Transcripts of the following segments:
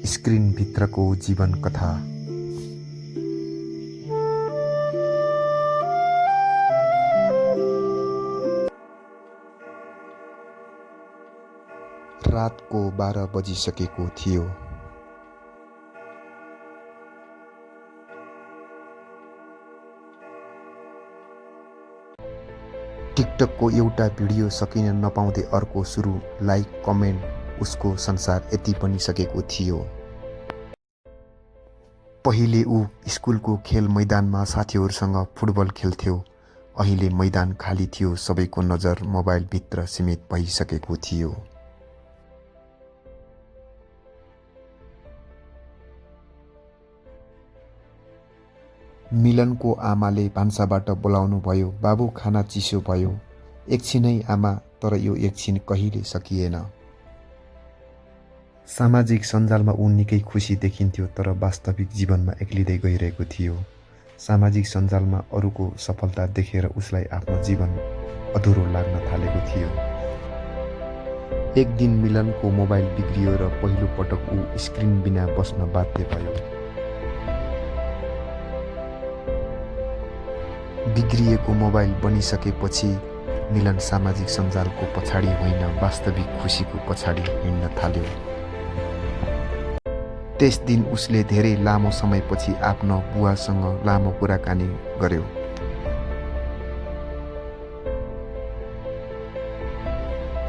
स्क्रिनभित्रको जीवन कथा। रातको 12 बजिसकेको थियो। टिकटकको एउटा भिडियो सकिन नपाउँदै अर्को सुरु, लाइक कमेन्ट, उसको संसार यति पनि सकेको थियो। पहिले ऊ स्कुलको खेल मैदानमा साथीहरूसँग फुटबल खेल्थ्यो। अहिले मैदान खाली थियो, सबैको नजर मोबाइलभित्र सीमित भइसकेको थियो। मिलनको आमाले भान्साबाट बोलाउनु भयो, बाबु खाना चिसो भयो। एकछिनै आमा, तर यो एकछिन कहिले सकिएन। सामाजिक सञ्जालमा ऊ निकै खुसी देखिन्थ्यो, तर वास्तविक जीवनमा एक्लिँदै गइरहेको थियो। सामाजिक सञ्जालमा अरूको सफलता देखेर उसलाई आफ्नो जीवन अधुरो लाग्न थालेको थियो। एक दिन मिलनको मोबाइल बिग्रियो र पहिलो पटक ऊ स्क्रिन बिना बस्न बाध्य भयो। बिग्रिएको मोबाइल बनिसकेपछि मिलन सामाजिक सञ्जालको पछाडि होइन, वास्तविक खुसीको पछाडि हिँड्न थाल्यो। त्यस दिन उसले धेरै लामो समयपछि आफ्नो बुवासँग लामो कुराकानी गर्यो।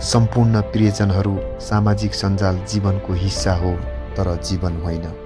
सम्पूर्ण प्रियजनहरू, सामाजिक सञ्जाल जीवनको हिस्सा हो, तर जीवन होइन।